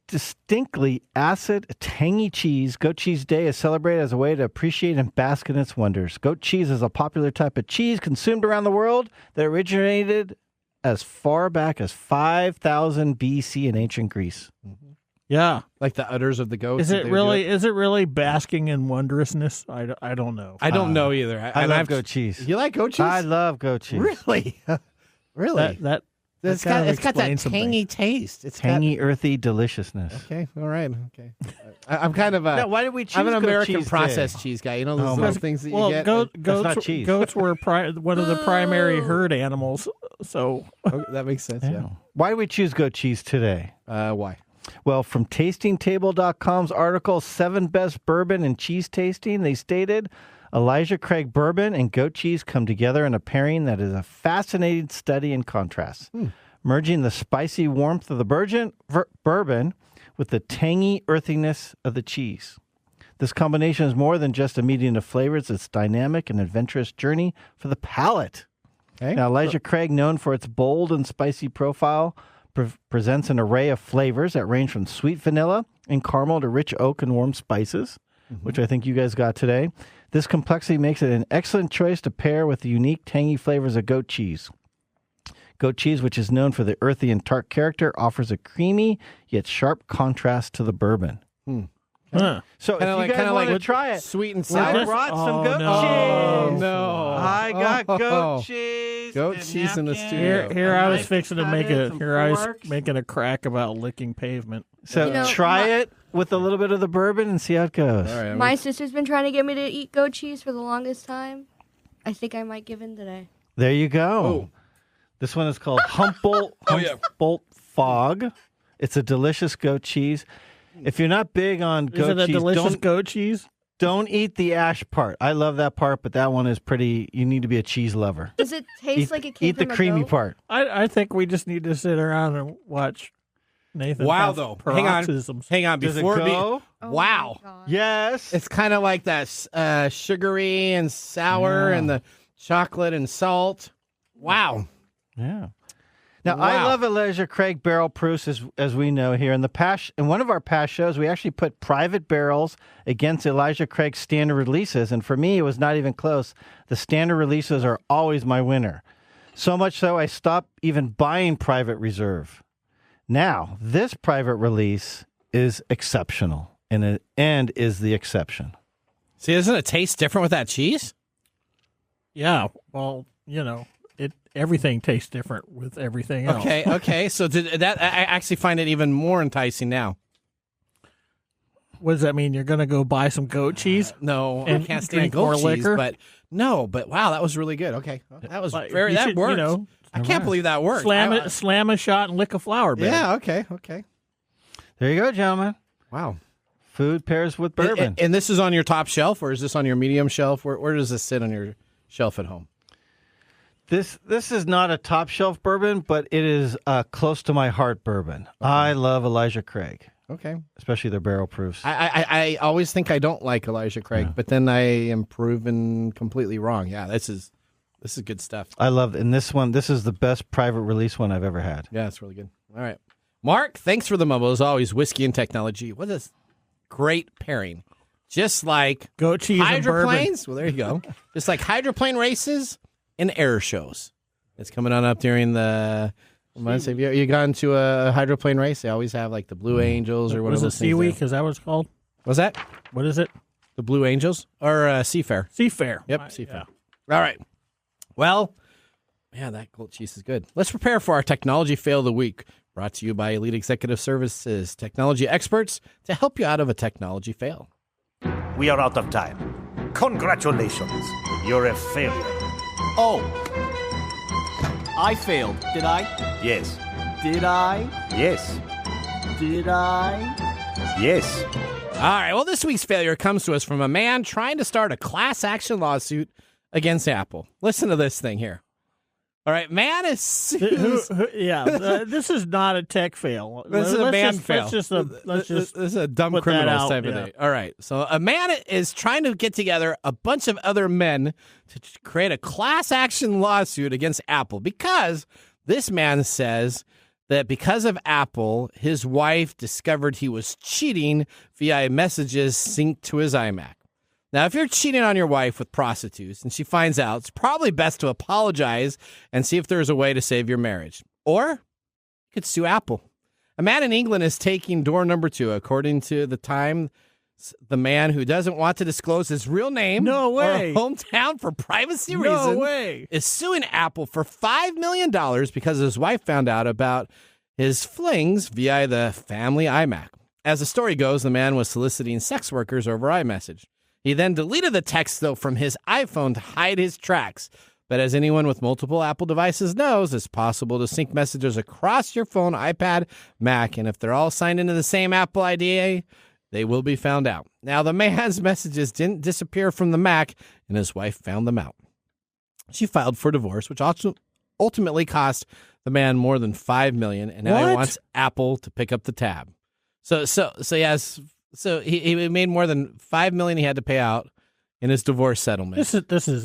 distinctly acid, tangy cheese, Goat Cheese Day is celebrated as a way to appreciate and bask in its wonders. Goat cheese is a popular type of cheese consumed around the world that originated as far back as 5,000 BC in ancient Greece. Mm-hmm. Yeah, like the udders of the goats. Is it really basking in wondrousness? I don't know. I don't know either. I love goat cheese. You like goat cheese? I love goat cheese. Really? Really? It's got that tangy taste. It's tangy, earthy deliciousness. Okay, all right. Okay, I'm kind of a. Now, why did we choose I'm an American cheese processed day? cheese guy. You know those little things that you get. Goats, not cheese. Goats were one of the primary herd animals. So that makes sense. Yeah. Why did we choose goat cheese today? Why? Well, from TastingTable.com's article, 7 Best Bourbon and Cheese Tasting, they stated, Elijah Craig bourbon and goat cheese come together in a pairing that is a fascinating study in contrast, merging the spicy warmth of the bourbon with the tangy earthiness of the cheese. This combination is more than just a meeting of flavors. It's a dynamic and adventurous journey for the palate. Okay. Now, Elijah Craig, known for its bold and spicy profile, presents an array of flavors that range from sweet vanilla and caramel to rich oak and warm spices, which I think you guys got today. This complexity makes it an excellent choice to pair with the unique tangy flavors of goat cheese. Goat cheese, which is known for the earthy and tart character, offers a creamy yet sharp contrast to the bourbon. Huh. So if you guys want to try it, sweet and sour. I brought some goat cheese. cheese. No, I got goat cheese. Goat cheese in the studio. Here I was fixing to make I was making a crack about licking pavement. So try it with a little bit of the bourbon and see how it goes. All right, My sister's been trying to get me to eat goat cheese for the longest time. I might give in today. There you go. This one is called Humboldt Fog. It's a delicious goat cheese. If you're not big on goat cheese, is it a delicious goat cheese? Don't eat the ash part. I love that part, but that one is pretty. You need to be a cheese lover. Does it taste like it came Eat the from a creamy goat? part. I think we just need to sit around and watch Nathan. Wow, have though. paroxysms. Hang on. Does it Before go? Wow. Yes. It's kind of like that sugary and sour and the chocolate and salt. Wow. Yeah. Now, I love Elijah Craig barrel proofs, as we know here. In one of our past shows, we actually put private barrels against Elijah Craig's standard releases, and for me, it was not even close. The standard releases are always my winner. So much so, I stopped even buying private reserve. Now, this private release is exceptional, and is the exception. See, doesn't it taste different with that cheese? Yeah, well, everything tastes different with everything else. Okay. So I actually find it even more enticing now. What does that mean? You're going to go buy some goat cheese? No, and I can't stand drink goat more cheese, liquor? but wow, that was really good. Okay, that was Like, very you that should, worked. you know, I can't believe that worked. Slam a shot and lick a flower bed. Yeah. Okay. There you go, gentlemen. Wow. Food pairs with bourbon. And this is on your top shelf, or is this on your medium shelf? Where does this sit on your shelf at home? This is not a top shelf bourbon, but it is close to my heart bourbon. Okay. I love Elijah Craig. Okay. Especially their barrel proofs. I always think I don't like Elijah Craig, but then I am proven completely wrong. Yeah, this is good stuff. I love it. And this is the best private release one I've ever had. Yeah, it's really good. All right. Mark, thanks for the mumble. As always, whiskey and technology. What a great pairing. Just like goat cheese and bourbon. Hydroplanes. Well, there you go. Just like hydroplane races and air shows. It's coming on up during the... Have you gone to a hydroplane race? They always have like the Blue Angels or whatever. Was it Sea Week? Is that what it's called? What's that? What is it? The Blue Angels or Seafair? Seafair. Yep, Seafair. Yeah. All right. Well, yeah, that goat cheese is good. Let's prepare for our technology fail of the week. Brought to you by Elite Executive Services, technology experts to help you out of a technology fail. We are out of time. Congratulations. You're a failure. Oh. I failed, did I? Yes. Did I? Yes. Did I? Yes. All right, well, this week's failure comes to us from a man trying to start a class action lawsuit against Apple. Listen to this thing here. All right, man is... this is not a tech fail. This is a man fail. This is a dumb criminals type of thing. All right, so a man is trying to get together a bunch of other men to create a class action lawsuit against Apple because this man says that because of Apple, his wife discovered he was cheating via messages synced to his iMac. Now, if you're cheating on your wife with prostitutes and she finds out, it's probably best to apologize and see if there's a way to save your marriage. Or you could sue Apple. A man in England is taking door number 2, according to the Time. The man who doesn't want to disclose his real name or hometown for privacy reasons is suing Apple for $5 million because his wife found out about his flings via the family iMac. As the story goes, the man was soliciting sex workers over iMessage. He then deleted the text, though, from his iPhone to hide his tracks. But as anyone with multiple Apple devices knows, it's possible to sync messages across your phone, iPad, Mac, and if they're all signed into the same Apple ID, they will be found out. Now, the man's messages didn't disappear from the Mac, and his wife found them out. She filed for divorce, which ultimately cost the man more than $5 million, and now he wants Apple to pick up the tab. So yes. So he made more than $5 million he had to pay out in his divorce settlement. This is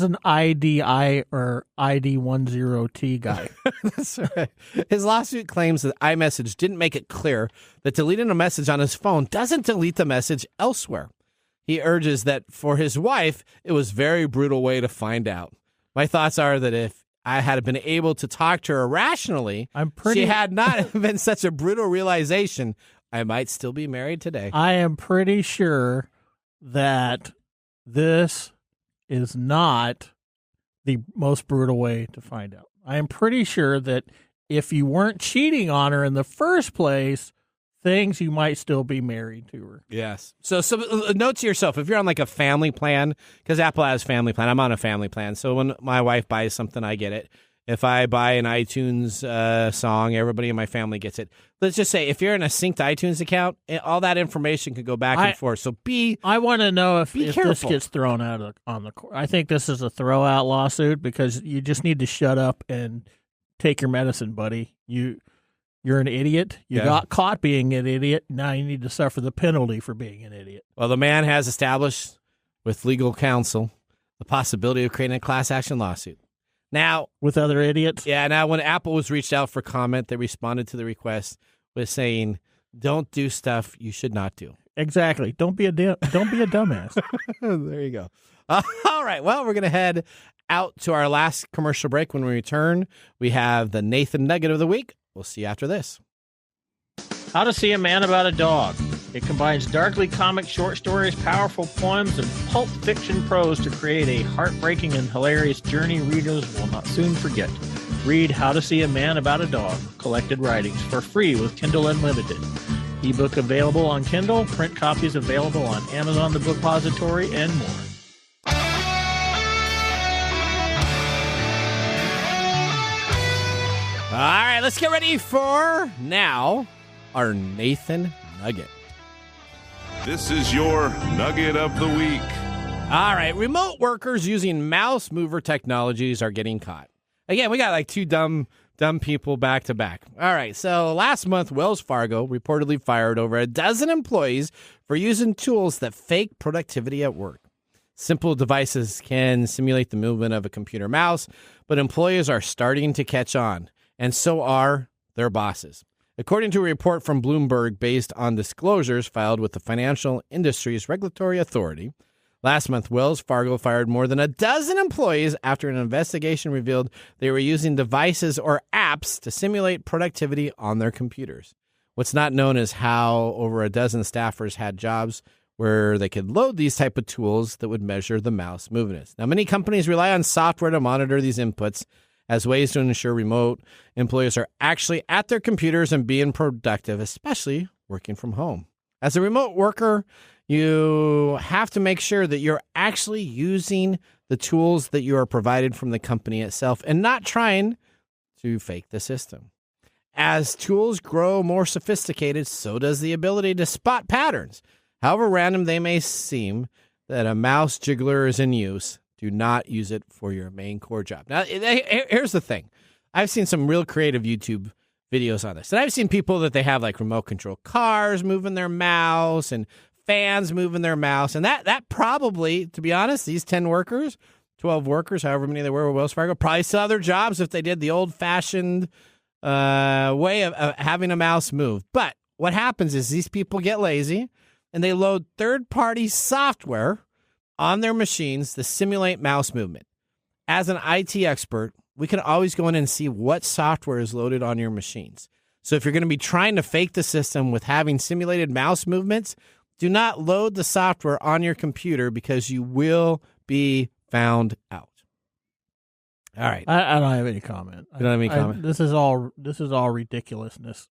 an IDI or ID10T guy. That's right. His lawsuit claims that iMessage didn't make it clear that deleting a message on his phone doesn't delete the message elsewhere. He urges that for his wife, it was a very brutal way to find out. My thoughts are that if I had been able to talk to her rationally, she had not been such a brutal realization, I might still be married today. I am pretty sure that this is not the most brutal way to find out. I am pretty sure that if you weren't cheating on her in the first place, you might still be married to her. Yes. So note to yourself, if you're on like a family plan, because Apple has family plan, I'm on a family plan. So when my wife buys something, I get it. If I buy an iTunes song, everybody in my family gets it. Let's just say if you're in a synced iTunes account, all that information can go back and forth. So I want to know if this gets thrown out on the court. I think this is a throw out lawsuit because you just need to shut up and take your medicine, buddy. You're an idiot. You got caught being an idiot. Now you need to suffer the penalty for being an idiot. Well, the man has established with legal counsel the possibility of creating a class action lawsuit. Now, with other idiots? Yeah, now when Apple was reached out for comment, they responded to the request with saying, don't do stuff you should not do. Exactly. Don't be a dumbass. There you go. All right. Well, we're going to head out to our last commercial break. When we return, we have the Nathan Nugget of the Week. We'll see you after this. How to See a Man About a Dog. It combines darkly comic short stories, powerful poems, and pulp fiction prose to create a heartbreaking and hilarious journey readers will not soon forget. Read How to See a Man About a Dog, collected writings, for free with Kindle Unlimited. Ebook available on Kindle, print copies available on Amazon The Bookpository, and more. All right, let's get ready for now our Nathan Nugget. This is your Nugget of the Week. All right, remote workers using mouse mover technologies are getting caught. Again, we got like two dumb people back to back. All right, so last month, Wells Fargo reportedly fired over a dozen employees for using tools that fake productivity at work. Simple devices can simulate the movement of a computer mouse, but employees are starting to catch on, and so are their bosses. According to a report from Bloomberg based on disclosures filed with the Financial Industries Regulatory Authority, last month, Wells Fargo fired more than a dozen employees after an investigation revealed they were using devices or apps to simulate productivity on their computers. What's not known is how over a dozen staffers had jobs where they could load these type of tools that would measure the mouse movements. Now, many companies rely on software to monitor these inputs as ways to ensure remote employees are actually at their computers and being productive, especially working from home. As a remote worker, you have to make sure that you're actually using the tools that you are provided from the company itself and not trying to fake the system. As tools grow more sophisticated, so does the ability to spot patterns. However random they may seem that a mouse jiggler is in use, do not use it for your main core job. Now, here's the thing. I've seen some real creative YouTube videos on this. And I've seen people that they have like remote control cars moving their mouse and fans moving their mouse. And that probably, to be honest, these 10 workers, 12 workers, however many there were with Wells Fargo, probably still have their jobs if they did the old-fashioned way of having a mouse move. But what happens is these people get lazy and they load third-party software on their machines to simulate mouse movement. As an IT expert, we can always go in and see what software is loaded on your machines. So if you're going to be trying to fake the system with having simulated mouse movements, do not load the software on your computer because you will be found out. All right. I don't have any comment. You don't have any comment? This is all ridiculousness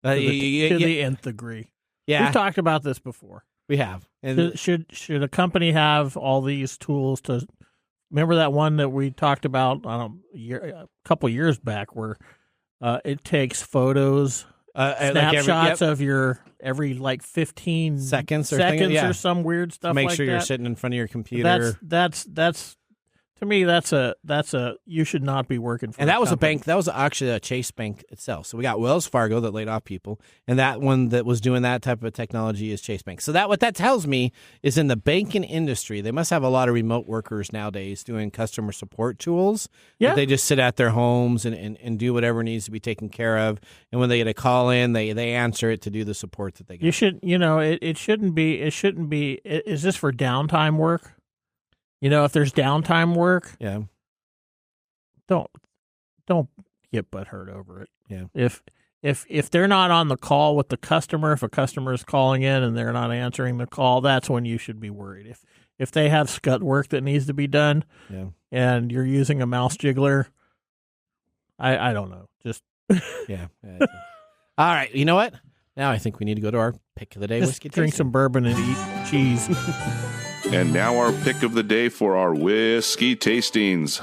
to the nth degree. Yeah. We've talked about this before. We have. And Should a company have all these tools to? Remember that one that we talked about a couple years back, where it takes photos, snapshots of your every like 15 seconds or some weird stuff. Make like sure that. you're sitting in front of your computer. That's. To me, that's a you should not be working for. And that was company. a bank. That was actually a Chase Bank itself. So we got Wells Fargo that laid off people, and that one that was doing that type of technology is Chase Bank. So what that tells me is in the banking industry, they must have a lot of remote workers nowadays doing customer support tools. Yeah, they just sit at their homes and do whatever needs to be taken care of. And when they get a call in, they answer it to do the support that they get. You should, it shouldn't be. Is this for downtime work? If there's downtime work, yeah, don't get butthurt over it. Yeah. If they're not on the call with the customer, if a customer is calling in and they're not answering the call, that's when you should be worried. If they have scut work that needs to be done, yeah, and you're using a mouse jiggler, I don't know. Just yeah. All right. You know what? Now I think we need to go to our pick of the day. Just whiskey drink tasting. some bourbon and eat cheese. And now our pick of the day for our whiskey tastings.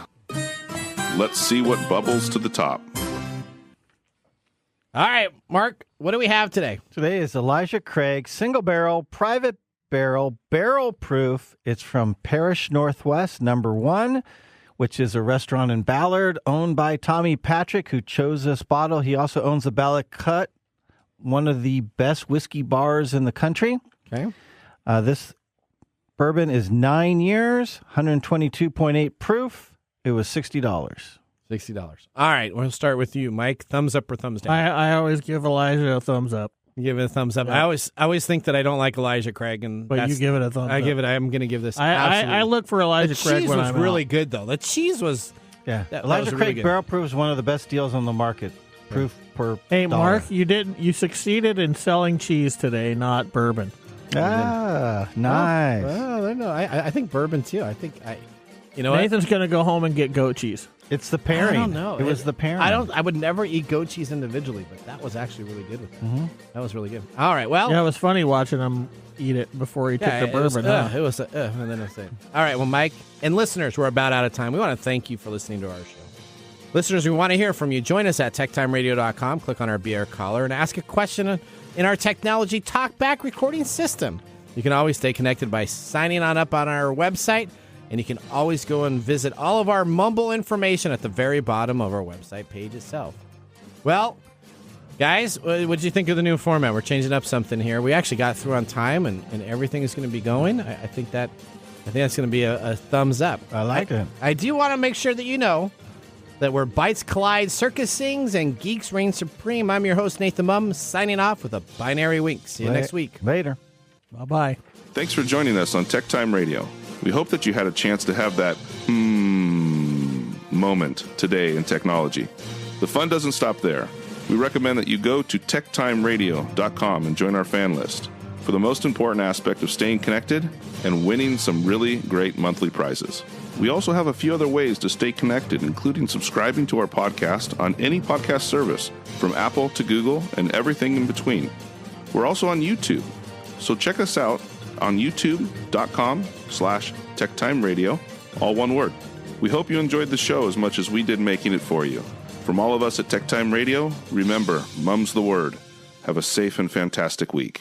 Let's see what bubbles to the top. All right, Mark, what do we have today? Today is Elijah Craig Single Barrel Private Barrel Barrel Proof. It's from Parish Northwest, number 1, which is a restaurant in Ballard owned by Tommy Patrick, who chose this bottle. He also owns the Ballard Cut, one of the best whiskey bars in the country. Okay. This bourbon is 9 years, 122.8 proof. It was $60. $60. All right, we'll start with you, Mike. Thumbs up or thumbs down? I always give Elijah a thumbs up. You give it a thumbs up. Yeah. I always think that I don't like Elijah Craig, and But you give it a thumbs up. I'm going to give this. I look for Elijah Craig when I'm The cheese was really good, though. The cheese was. Yeah, that Elijah was Craig really good. Barrel Proof is one of the best deals on the market. Proof per Hey, dollar. Mark, you succeeded in selling cheese today, not bourbon. Ah, nice. Well, I don't know. I think bourbon too. I think You know what? Nathan's going to go home and get goat cheese. It's the pairing. I don't know. It was the pairing. I would never eat goat cheese individually, but that was actually really good with it. Mm-hmm. That was really good. All right, well. Yeah, it was funny watching him eat it before he took the bourbon. It was, and then it was all right, well, Mike and listeners, we're about out of time. We want to thank you for listening to our show. Listeners, we want to hear from you. Join us at techtimeradio.com. Click on our BR caller and ask a question in our technology talkback recording system. You can always stay connected by signing on up on our website, and you can always go and visit all of our mumble information at the very bottom of our website page itself. Well, guys, what did you think of the new format? We're changing up something here. We actually got through on time, and everything is going to be going. I think that's going to be a thumbs up. I like it. I do want to make sure that you know that where Bites collide, Circus sings, and Geeks reign supreme. I'm your host, Nathan Mum, signing off with a binary wink. See you next week. Later. Bye-bye. Thanks for joining us on Tech Time Radio. We hope that you had a chance to have that moment today in technology. The fun doesn't stop there. We recommend that you go to techtimeradio.com and join our fan list for the most important aspect of staying connected and winning some really great monthly prizes. We also have a few other ways to stay connected, including subscribing to our podcast on any podcast service, from Apple to Google and everything in between. We're also on YouTube, so check us out on youtube.com/techtimeradio, all one word. We hope you enjoyed the show as much as we did making it for you. From all of us at Tech Time Radio, remember, mum's the word. Have a safe and fantastic week.